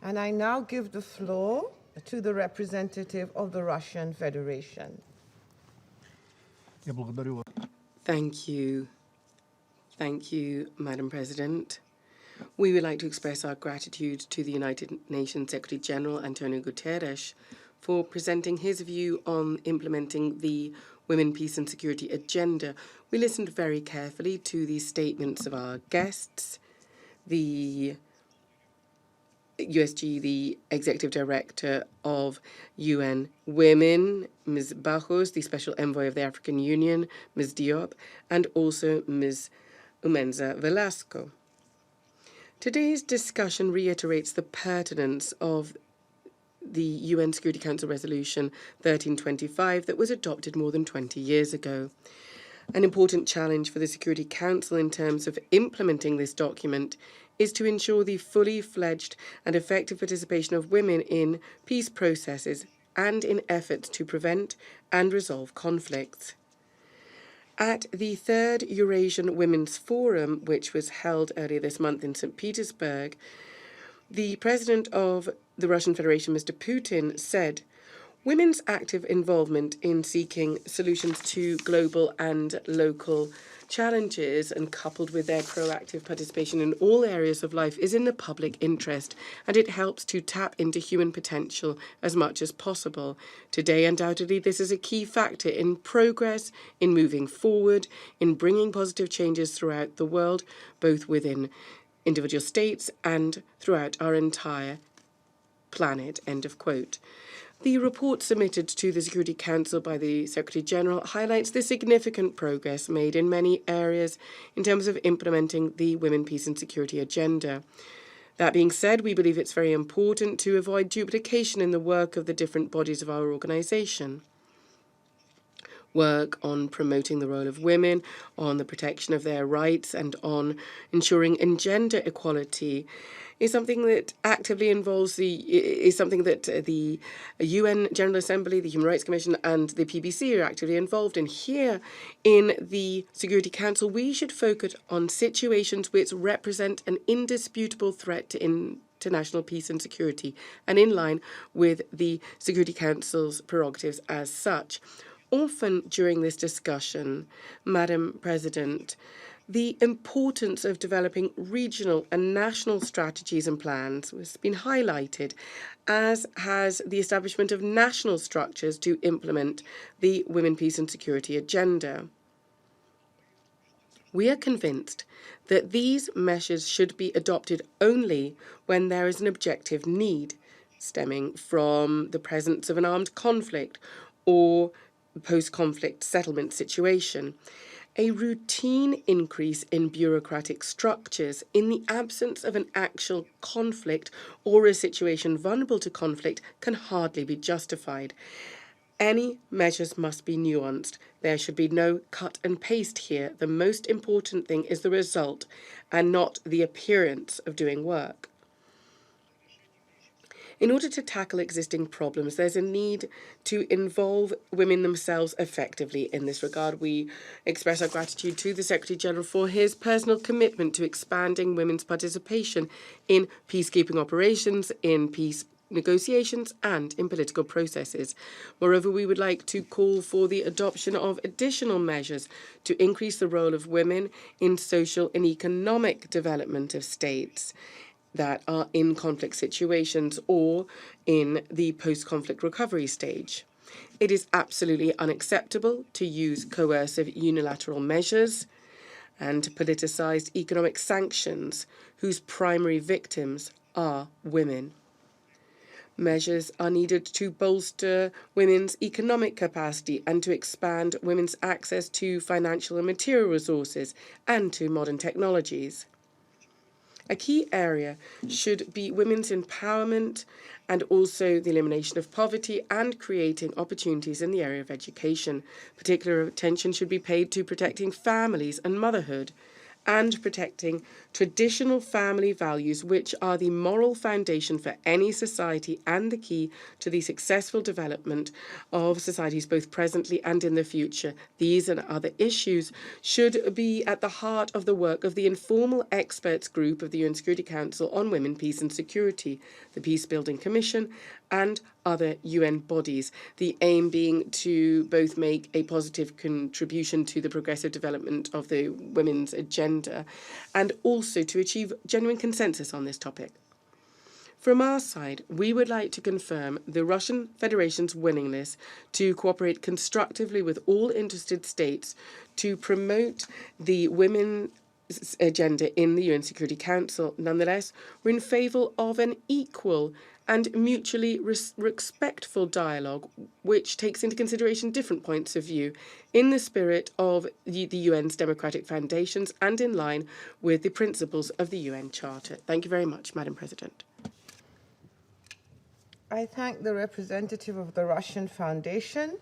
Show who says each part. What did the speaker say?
Speaker 1: And I now give the floor to the representative of the Russian Federation.
Speaker 2: Thank you. Thank you, Madam President. We would like to express our gratitude to the United Nations Secretary General Antonio Guterres for presenting his view on implementing the Women, Peace and Security agenda. We listened very carefully to the statements of our guests, the USG, the Executive Director of UN Women, Ms. Bajos, the Special Envoy of the African Union, Ms. Diop, and also Ms. Umenza Velasco. Today's discussion reiterates the pertinence of the UN Security Council Resolution 1325 that was adopted more than 20 years ago. An important challenge for the Security Council in terms of implementing this document is to ensure the fully fledged and effective participation of women in peace processes and in efforts to prevent and resolve conflicts. At the third Eurasian Women's Forum, which was held earlier this month in St. Petersburg, the president of the Russian Federation, Mr. Putin, said, "Women's active involvement in seeking solutions to global and local challenges and coupled with their proactive participation in all areas of life is in the public interest, and it helps to tap into human potential as much as possible. Today, undoubtedly, this is a key factor in progress, in moving forward, in bringing positive changes throughout the world, both within individual states and throughout our entire planet," end of quote. The report submitted to the Security Council by the Secretary-General highlights the significant progress made in many areas in terms of implementing the Women, Peace and Security agenda. That being said, we believe it's very important to avoid duplication in the work of the different bodies of our organisation. Work on promoting the role of women, on the protection of their rights, and on ensuring gender equality is something that actively involves the UN General Assembly, the Human Rights Commission, and the PBC are actively involved in. Here in the Security Council, we should focus on situations which represent an indisputable threat to international peace and security, and in line with the Security Council's prerogatives as such. Often during this discussion, Madam President, the importance of developing regional and national strategies and plans has been highlighted, as has the establishment of national structures to implement the Women, Peace and Security agenda. We are convinced that these measures should be adopted only when there is an objective need, stemming from the presence of an armed conflict or post-conflict settlement situation. A routine increase in bureaucratic structures in the absence of an actual conflict or a situation vulnerable to conflict can hardly be justified. Any measures must be nuanced. There should be no cut and paste here. The most important thing is the result and not the appearance of doing work. In order to tackle existing problems, there's a need to involve women themselves effectively. In this regard, we express our gratitude to the Secretary-General for his personal commitment to expanding women's participation in peacekeeping operations, in peace negotiations and in political processes. Moreover, we would like to call for the adoption of additional measures to increase the role of women in social and economic development of states that are in conflict situations or in the post-conflict recovery stage. It is absolutely unacceptable to use coercive unilateral measures and politicised economic sanctions whose primary victims are women. Measures are needed to bolster women's economic capacity and to expand women's access to financial and material resources and to modern technologies. A key area should be women's empowerment and also the elimination of poverty and creating opportunities in the area of education. Particular attention should be paid to protecting families and motherhood and protecting traditional family values, which are the moral foundation for any society and the key to the successful development of societies both presently and in the future. These and other issues should be at the heart of the work of the informal experts group of the UN Security Council on Women, Peace and Security, the Peace Building Commission, and other UN bodies. The aim being to both make a positive contribution to the progressive development of the women's agenda and also to achieve genuine consensus on this topic. From our side, we would like to confirm the Russian Federation's willingness to cooperate constructively with all interested states to promote the women's agenda in the UN Security Council. Nonetheless, we're in favour of an equal and mutually respectful dialogue which takes into consideration different points of view in the spirit of the UN's democratic foundations and in line with the principles of the UN Charter. Thank you very much, Madam President.
Speaker 1: I thank the representative of the Russian Foundation